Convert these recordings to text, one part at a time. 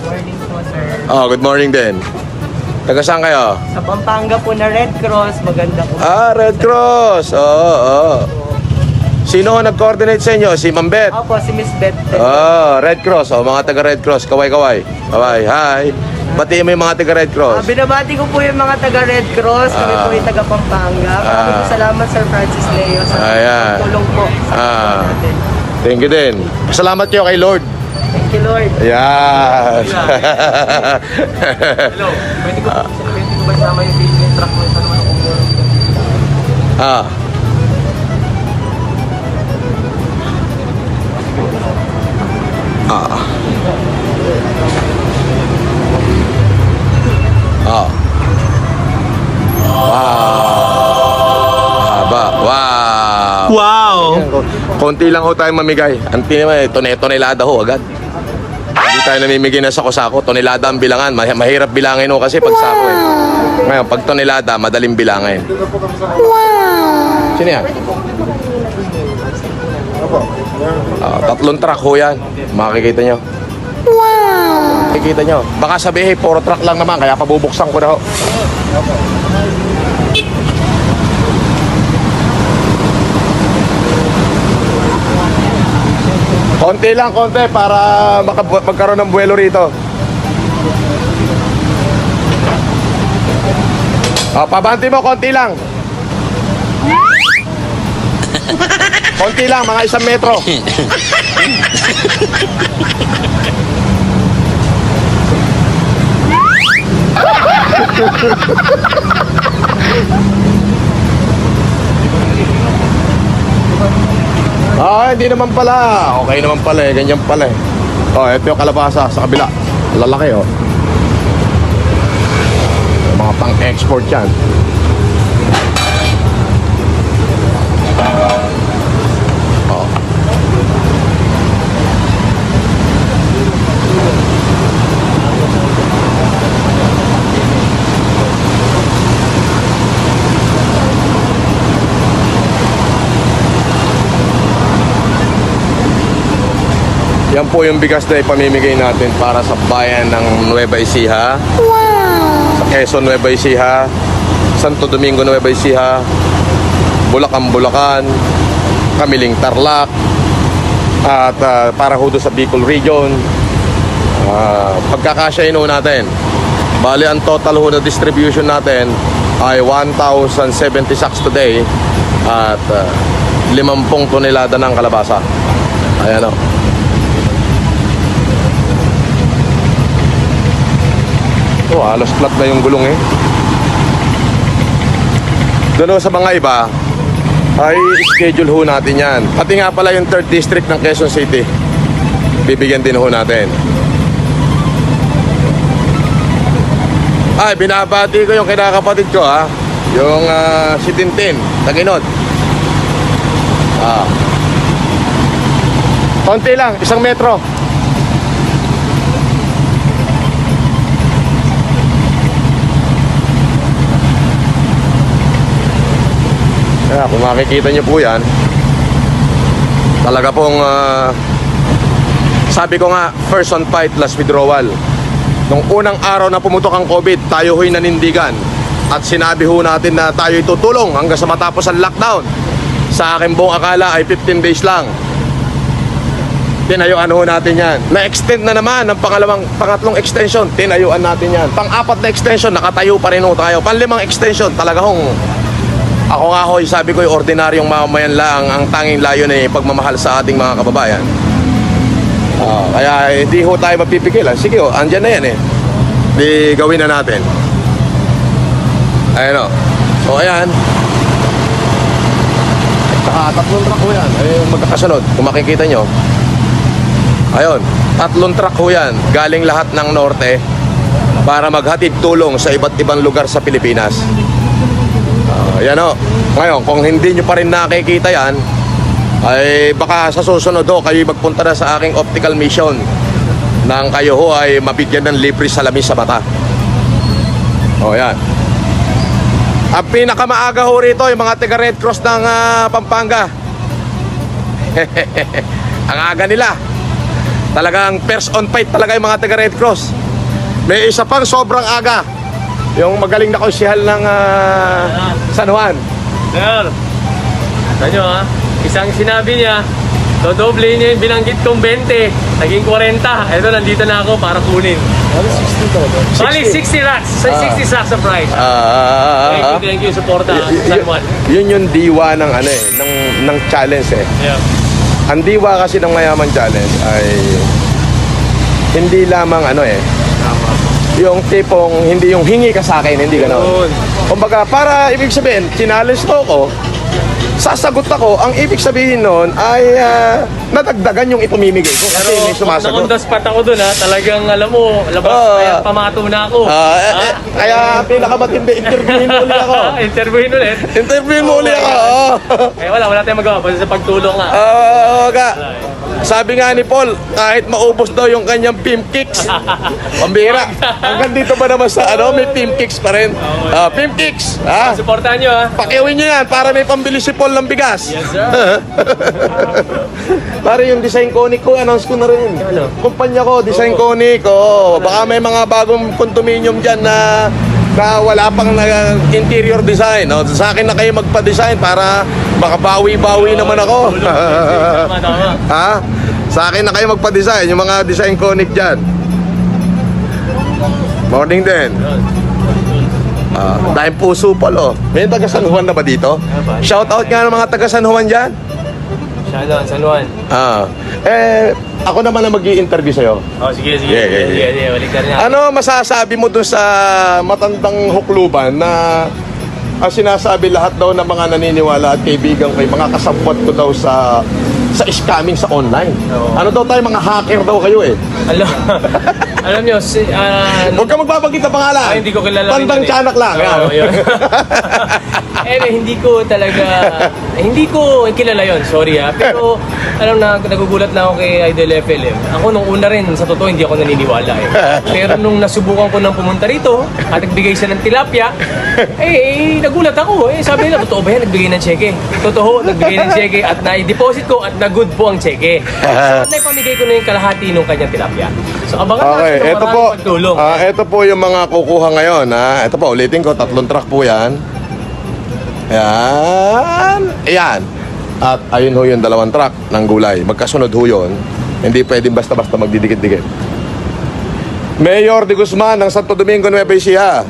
Morning po, sir. Oh, good morning din. Taga saan kayo? Sa Pampanga po na Red Cross, maganda po. Red Cross. Oo. Sino ang nag-coordinate sa inyo? Si Ma'am Beth? Opo, si Miss Beth. Red Cross. Mga taga Red Cross. Kaway. Hi. Batiin mo yung mga taga Red Cross. Binabati ko po yung mga taga Red Cross. Kami po yung taga Pampanga. Maraming po salamat, Sir Francis Leo, sa tulong po sa natin. Thank you din. Salamat kayo kay Lord. Thank you, Lord. Ayan. Hello. Pwede ko ba sama yung building truck mo sa naman kung Wow! Konti lang ho tayo mamigay. Ang tinimay, tonelada ho agad. Hindi tayo namimigay na sako-sako. Tonelada ang bilangan. Mahirap bilangin ho kasi pag sako eh. Ngayon, pag tonelada, madaling bilangin. Sino yan? 3 truck ho yan. Makikita nyo. Makikita nyo. Baka sabihin, 4 truck lang naman. Kaya pabubuksan ko na ho. Konti lang, para magkaroon ng buwelo rito. Pabanti mo, konti lang. Konti lang, mga 1 metro. Hindi naman pala. Okay naman pala eh. Ganyan pala eh. Ito yung kalabasa sa kabila. Lalaki oh. Mga pang-export yan. Yan po yung bigas na ipamimigay natin para sa bayan ng Nueva Ecija. Sa Quezon, Nueva Ecija. Santo Domingo, Nueva Ecija. Bulacan, Kamiling, Tarlac. At para ho doon sa Bicol Region. Pagkakasyahin ho natin. Bali, ang total ho na distribution natin ay 1,070 sacks today. At 50 tonelada ng kalabasa. Ayan o. Halos flat na yung gulong eh. Doon sa mga iba ay schedule ho natin yan. Pati nga pala yung 3rd district ng Quezon City, bibigyan din ho natin. Binabati ko yung kinakapatid ko ha. Yung si Tintin, Taginod. Konti lang, 1 metro. Kung makikita nyo po yan, talaga pong sabi ko nga, first on fight, last withdrawal. Nung unang araw na pumutok ang COVID, tayo ho'y nanindigan at sinabi ho natin na tayo'y tutulong hanggang sa matapos ang lockdown. Sa aking buong akala ay 15 days lang. Tinayuan ho natin yan. Na-extend na naman ang pangatlong extension, tinayuan natin yan. Pang-4 na extension, nakatayo pa rin ho tayo. Pang-5 extension, talaga hong ako nga hoy, sabi ko yung ordinaryong mamamayan lang ang tanging layon ay pagmamahal sa ating mga kababayan. Kaya hindi ho tayo mapipigilan. Sige ho, andyan na yan eh. Di gawin na natin. Ayan o. So ayan. Saka 3 truck ho yan. Magkakasunod. Kung makikita nyo. Ayun. 3 truck ho yan. Galing lahat ng norte para maghatid tulong sa iba't ibang lugar sa Pilipinas. Yan o. Ngayon, kung hindi nyo pa rin nakikita yan, ay baka sa susunod ho, kayo magpunta na sa aking optical mission nang kayo ho ay mabigyan ng libre salamin sa mata. Yan. Ang pinakamaaga ho rito, yung mga taga Red Cross ng Pampanga. Ang aga nila. Talagang first on fight talaga yung mga taga Red Cross. May isa pang sobrang aga. Yung magaling na konsyahal ng San Juan. Sir, alam nyo ha, isang sinabi niya, dodoble niya yung binanggit kong 20, naging 40. Ito, nandito na ako para kunin. Bali, 60 racks. 60 sacks of rice. Thank you, suporta. San Juan. Yun yung diwa ng ng challenge eh. Yeah. Ang diwa kasi ng Mayaman Challenge ay hindi lamang yung tipong hindi yung hingi ka sa akin, hindi gano'n. Kumbaga, para ibig sabihin, challenge ko ako, sasagot ako, ang ibig sabihin nun ay nadagdagan yung ipamimigay ko kasi may sumasagot. On the spot ako dun ha, talagang alam mo, labas kaya pamato na ako. Kaya pinakamatindi, interviewin mo ulit ako. Interviewin ulit. Interviewin mo ulit ako. Eh wala tayong magawa, basta sa pagtulong nga. Sabi nga ni Paul, kahit maubos daw yung kanyang pimp kicks. Pambira. Hanggang dito ba naman sa may pimp kicks pa rin? Pimp kicks. Supportahan nyo ha. Pakiawin nyo yan para may pambili si Paul ng bigas. Yes sir. Para yung design conic ko, announce ko na rin. Ano? Kumpanya ko, design conic. Baka may mga bagong condominium dyan na wala pang interior design. Sa akin na kayo magpa-design para makabawi-bawi naman ako. Tama. Ha? Sa akin na kayo magpa-design, yung mga design conic dyan. Morning din. Dahil puso pala. May taga San Juan na ba dito? Shout out nga ng mga taga San Juan dyan. Shoutout, San Juan. Ako naman na mag-i-interview sa'yo. Sige. Yeah. Balik ka rin ako. Ano masasabi mo dun sa matandang hukluban na sinasabi lahat daw ng mga naniniwala at kaibigan ko, mga kasabwat ko daw sa scamming sa online? Ano daw tayo, mga hacker daw kayo eh. Alam nyo, Huwag ka magbabanggit ng pangalan. hindi ko kilala. Tandang tiyanak lang. Yun. hindi ko kilala yon. Sorry ha. Pero, alam na, nagugulat na ako kay Idol FLM. Ako nung una rin, sa totoo, hindi ako naniniwala eh. Pero nung nasubukan ko nang pumunta rito, at nagbigay siya ng tilapia, nagulat ako. Sabi nila, totoo ba yan? Nagbigay ng cheque. Totoo, nagbigay ng cheque at na-deposit ko at na-good po ang cheque. So, naipamigay ko na yung kalahati ng kanyang tilapia. So, abangan Okay, natin ito kung po. maraming pagtulong. Ito po yung mga kukuha ngayon. Ito po, ulitin ko, 3 truck po yan. Ayan. At ayun ho yung 2 truck ng gulay. Magkasunod ho yun. Hindi pwedeng basta-basta magdidikit-dikit. Mayor de Guzman ng Santo Domingo, Nueva Ecija.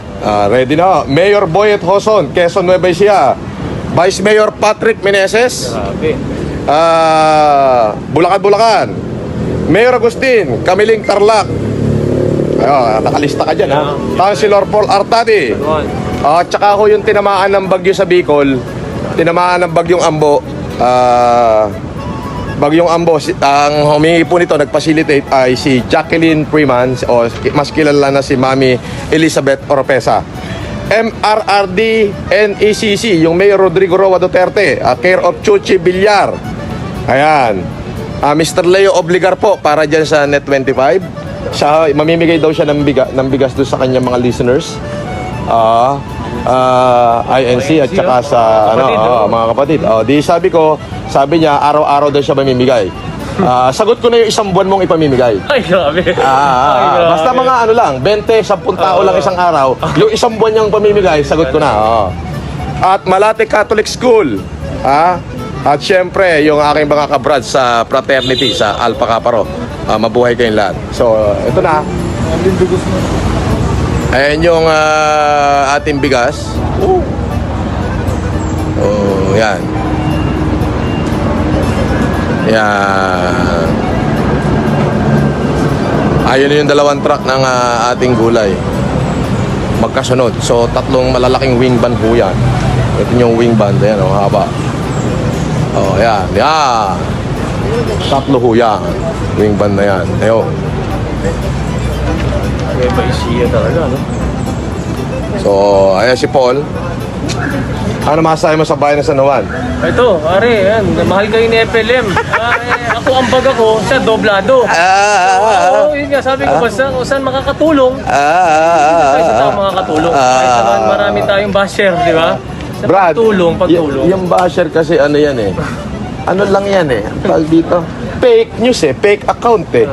Ready na. Mayor Boyet Hoson, Quezon, Nueva Ecija. Vice Mayor Patrick Meneses. Grabe. Bulacan. Mayor Agustin, Kamiling Tarlac. Nakalista ka dyan, ha? Councilor Paul Artadi. Tsaka ho yung tinamaan ng bagyo sa Bicol, tinamaan ng bagyong Ambo. Bagyong Ambo, ang humingi po nito, nag-facilitate ay si Jacqueline Freeman, o mas kilala na si Mami Elizabeth Oropesa. MRRD NECC, yung Mayor Rodrigo Roa Duterte, care of Chuchi Villar. Ayan. Mr. Leo Obligar po, para dyan sa Net 25. Siya, mamimigay daw siya ng bigas doon sa kanyang mga listeners. INC at saka sa mga kapatid. Sabi niya, araw-araw daw siya mamimigay. Sagot ko na yung 1 buwan mong ipamimigay. Ay, grabe. Basta mga 20, 10 tao lang isang araw. Yung 1 buwan niyang pamimigay, sagot ko na. At Malate Catholic School. At syempre, yung aking mga kabrad sa fraternity, sa Alpha Kappa Rho. Mabuhay kayong lahat. So, ito na. Ayan yung ating bigas. Yan. Yan. Ayun yung 2 truck ng ating gulay. Magkasunod. So, 3 malalaking wing band po yan. Ito yung wing band. Ayan, haba. Yan. 3 ho yan. Wing band na yan. Ayun. Nueva Ecija talaga, no? So, ayan si Paul. Ano masasabi mo sa bayan ng San Juan? Ito, pare, yan. Mahal kayo ni FLM. Ako ang bag ako, siya doblado. Yun nga, sabi ko, basta kung saan makakatulong, tayo sa tao makakatulong. Kahit naman marami tayong basher, di ba? Sa Brad, pagtulong. yung basher kasi ano yan eh. Ano lang yan eh. Ang tawag dito? Fake news eh. Fake account eh.